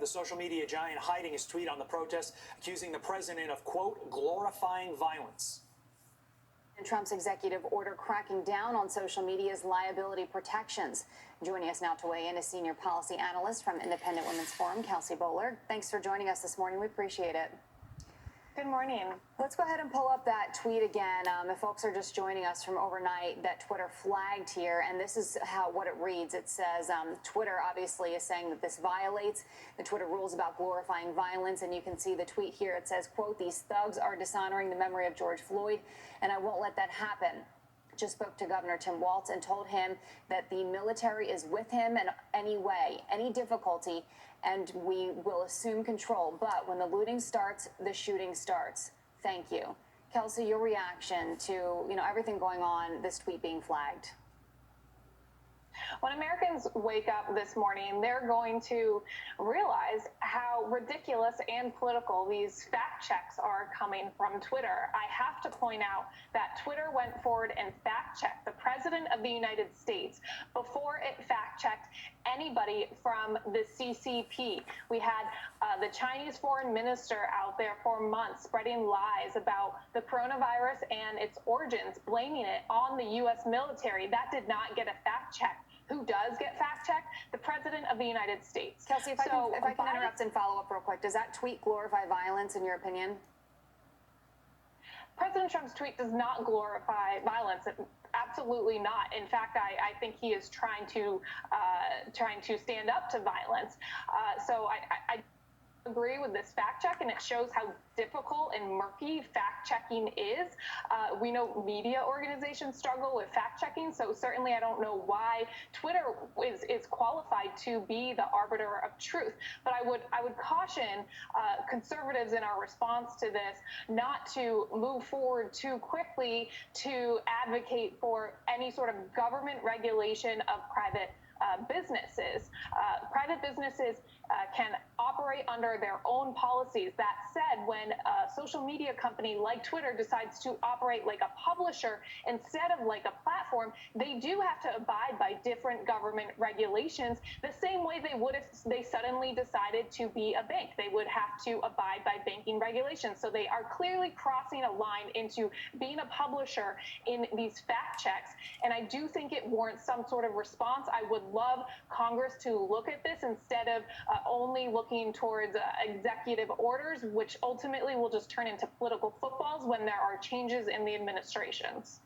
The social media giant hiding his tweet on the protest, accusing the president of, quote, glorifying violence. And Trump's executive order cracking down on social media's liability protections. Joining us now to weigh in is senior policy analyst from Independent Women's Forum, Kelsey Bolar. Thanks for joining us this morning. We appreciate it. Good morning. Let's go ahead and pull up that tweet again. If folks are just joining us from overnight, that Twitter flagged here, and this is what it reads. It says, Twitter obviously is saying that this violates the Twitter rules about glorifying violence, and you can see the tweet here. It says, quote, "These thugs are dishonoring the memory of George Floyd, and I won't let that happen. Just spoke to Governor Tim Walz and told him that the military is with him in any way, any difficulty, and we will assume control. But when the looting starts, the shooting starts. Thank you." Kelsey, your reaction to everything going on, this tweet being flagged? When Americans wake up this morning, they're going to realize how ridiculous and political these fact checks are coming from Twitter. I have to point out that Twitter went forward and fact checked the President of the United States before it fact checked anybody from the CCP. We had the Chinese foreign minister out there for months spreading lies about the coronavirus and its origins, blaming it on the U.S. military. That did not get a fact check. Who does get fact checked? The President of the United States. Kelsey, if I can interrupt and follow up real quick, does that tweet glorify violence in your opinion? President Trump's tweet does not glorify violence. Absolutely not. In fact, I think he is trying to stand up to violence. So I agree with this fact check, and it shows how difficult and murky fact checking is. We know media organizations struggle with fact checking, so certainly I don't know why Twitter is qualified to be the arbiter of truth. But I would caution conservatives in our response to this not to move forward too quickly to advocate for any sort of government regulation of private businesses. Private businesses can operate under their own policies. That said, when a social media company like Twitter decides to operate like a publisher instead of like a platform, they do have to abide by different government regulations the same way they would if they suddenly decided to be a bank. They would have to abide by banking regulations. So they are clearly crossing a line into being a publisher in these fact checks. And I do think it warrants some sort of response. I would love Congress to look at this instead of only looking towards executive orders, which ultimately will just turn into political footballs when there are changes in the administrations.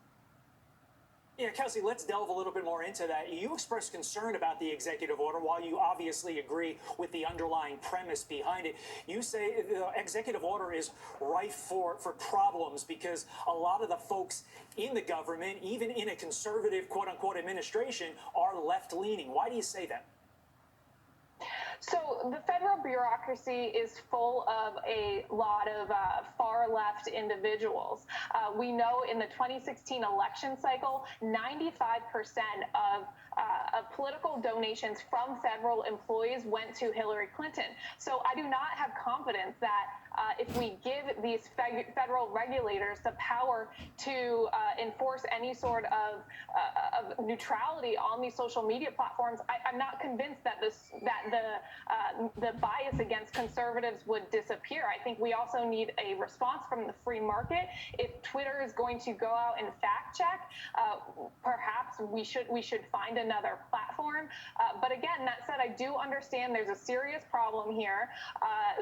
Yeah, Kelsey, let's delve a little bit more into that. You expressed concern about the executive order. While you obviously agree with the underlying premise behind it, you say the executive order is rife for problems because a lot of the folks in the government, even in a conservative, quote-unquote, administration, are left-leaning. Why do you say that? So the federal bureaucracy is full of a lot of far-left individuals. We know in the 2016 election cycle, 95% of political donations from federal employees went to Hillary Clinton. So I do not have confidence that if we give these federal regulators the power to enforce any sort of neutrality on these social media platforms, I'm not convinced that the bias against conservatives would disappear. I think we also need a response from the free market. If Twitter is going to go out and fact check, perhaps we should find another platform. But again, that said, I do understand there's a serious problem here.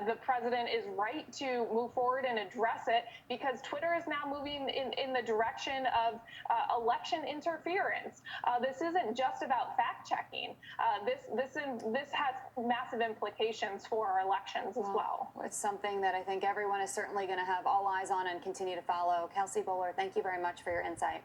The president is right to move forward and address it because Twitter is now moving in the direction of election interference. This isn't just about fact checking. This has massive implications for our elections as well. It's something that I think everyone is certainly going to have all eyes on and continue to follow. Kelsey Bolar, thank you very much for your insight.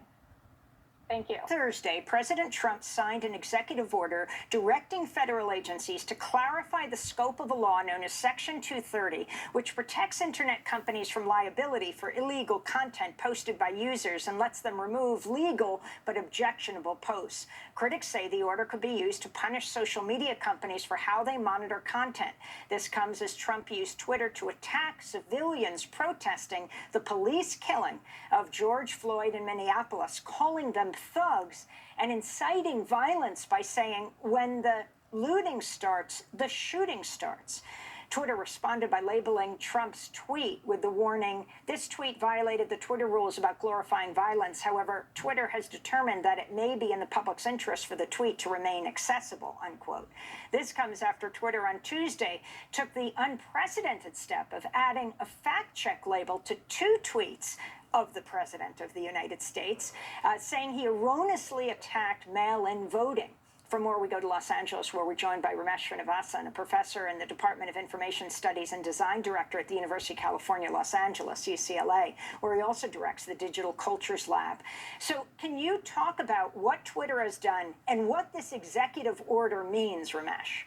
Thank you. Thursday, President Trump signed an executive order directing federal agencies to clarify the scope of a law known as Section 230, which protects internet companies from liability for illegal content posted by users and lets them remove legal but objectionable posts. Critics say the order could be used to punish social media companies for how they monitor content. This comes as Trump used Twitter to attack civilians protesting the police killing of George Floyd in Minneapolis, calling them thugs and inciting violence by saying when the looting starts, the shooting starts. Twitter responded by labeling Trump's tweet with the warning, this tweet violated the Twitter rules about glorifying violence. However, Twitter has determined that it may be in the public's interest for the tweet to remain accessible, unquote. This comes after Twitter on Tuesday took the unprecedented step of adding a fact check label to 2 tweets of the President of the United States, saying he erroneously attacked mail-in voting. For more, we go to Los Angeles, where we're joined by Ramesh Srinivasan, a professor in the Department of Information Studies and Design Director at the University of California, Los Angeles, UCLA, where he also directs the Digital Cultures Lab. So can you talk about what Twitter has done and what this executive order means, Ramesh?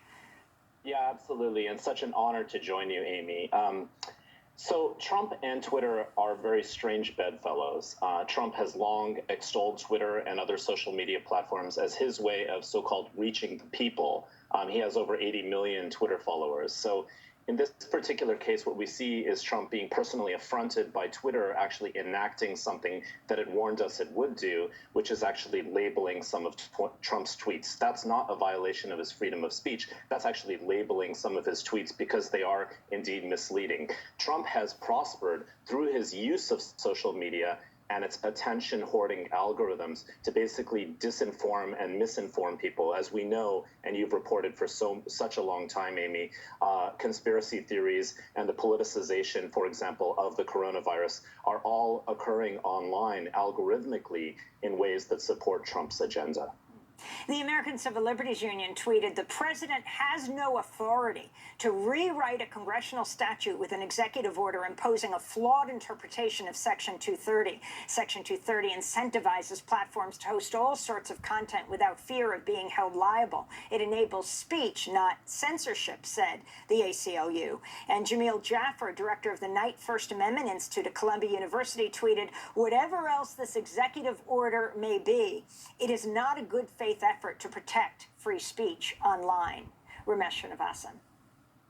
Yeah, absolutely. And such an honor to join you, Amy. So Trump and Twitter are very strange bedfellows. Trump has long extolled Twitter and other social media platforms as his way of so-called reaching the people. He has over 80 million Twitter followers. So in this particular case, what we see is Trump being personally affronted by Twitter actually enacting something that it warned us it would do, which is actually labeling some of Trump's tweets. That's not a violation of his freedom of speech. That's actually labeling some of his tweets because they are indeed misleading. Trump has prospered through his use of social media and its attention-hoarding algorithms to basically disinform and misinform people. As we know, and you've reported for such a long time, Amy, conspiracy theories and the politicization, for example, of the coronavirus are all occurring online algorithmically in ways that support Trump's agenda. The American Civil Liberties Union tweeted, the president has no authority to rewrite a congressional statute with an executive order imposing a flawed interpretation of Section 230. Section 230 incentivizes platforms to host all sorts of content without fear of being held liable. It enables speech, not censorship, said the ACLU. And Jamil Jaffer, director of the Knight First Amendment Institute at Columbia University, tweeted, whatever else this executive order may be, it is not a good faith effort to protect free speech online. Ramesh Srinivasan.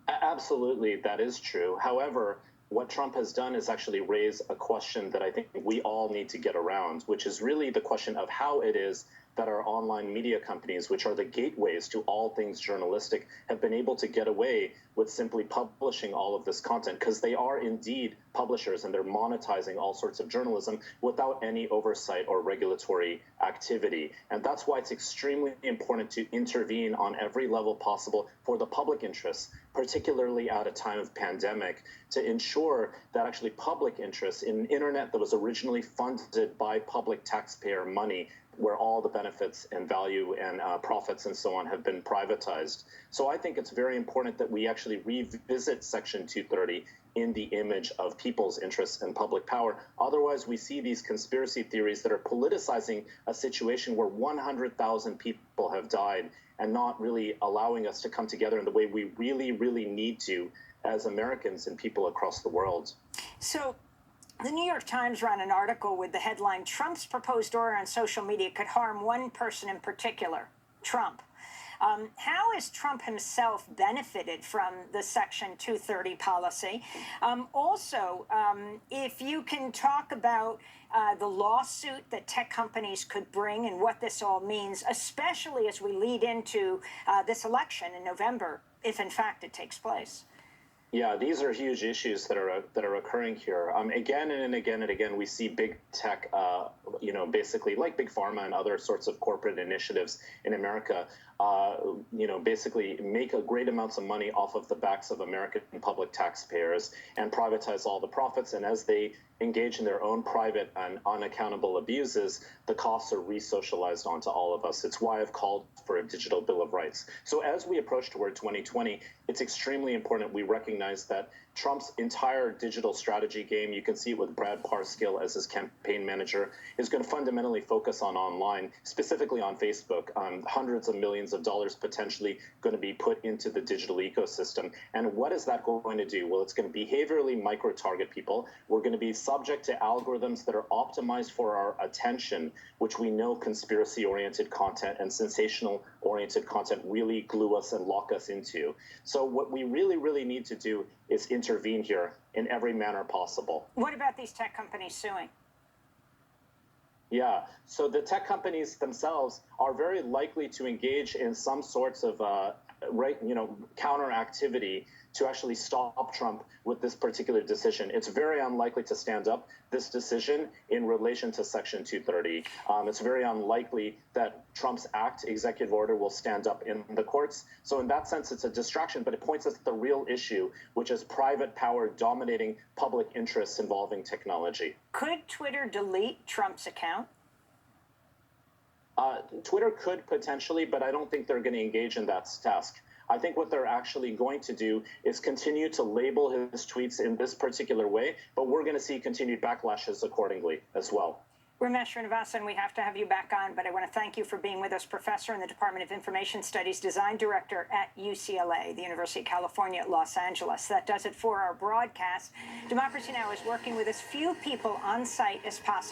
Absolutely, that is true. However, what Trump has done is actually raise a question that I think we all need to get around, which is really the question of how it is that our online media companies, which are the gateways to all things journalistic, have been able to get away with simply publishing all of this content, because they are indeed publishers and they're monetizing all sorts of journalism without any oversight or regulatory activity. And that's why it's extremely important to intervene on every level possible for the public interest, particularly at a time of pandemic, to ensure that actually public interest in an internet that was originally funded by public taxpayer money, where all the benefits and value and profits and so on have been privatized. So I think it's very important that we actually revisit Section 230 in the image of people's interests and public power. Otherwise, we see these conspiracy theories that are politicizing a situation where 100,000 people have died and not really allowing us to come together in the way we really, really need to as Americans and people across the world. So the New York Times ran an article with the headline, Trump's proposed order on social media could harm one person in particular, Trump. How has Trump himself benefited from the Section 230 policy? Also, if you can talk about the lawsuit that tech companies could bring and what this all means, especially as we lead into this election in November, if in fact it takes place. Yeah, these are huge issues that are occurring here. Again and again and again, we see big tech, basically like big pharma and other sorts of corporate initiatives in America, basically make a great amounts of money off of the backs of American public taxpayers and privatize all the profits. And as they engage in their own private and unaccountable abuses, the costs are re-socialized onto all of us. It's why I've called for a digital Bill of Rights. So as we approach toward 2020, it's extremely important we recognize that Trump's entire digital strategy game, you can see it with Brad Parscale as his campaign manager, is going to fundamentally focus on online, specifically on Facebook. Hundreds of millions of dollars potentially going to be put into the digital ecosystem. And what is that going to do? Well, it's going to behaviorally micro-target people. We're going to be subject to algorithms that are optimized for our attention, which we know conspiracy-oriented content and sensational-oriented content really glue us and lock us into. So what we really, really need to do is intervene here in every manner possible. What about these tech companies suing? Yeah, so the tech companies themselves are very likely to engage in some sorts of counter activity to actually stop Trump with this particular decision. It's very unlikely to stand up this decision in relation to Section 230. It's very unlikely that Trump's executive order will stand up in the courts. So in that sense, it's a distraction, but it points us to the real issue, which is private power dominating public interests involving technology. Could Twitter delete Trump's account? Twitter could potentially, but I don't think they're going to engage in that task. I think what they're actually going to do is continue to label his tweets in this particular way, but we're going to see continued backlashes accordingly as well. Ramesh Srinivasan, we have to have you back on, but I want to thank you for being with us, professor in the Department of Information Studies, design director at UCLA, the University of California at Los Angeles. That does it for our broadcast. Democracy Now! Is working with as few people on site as possible.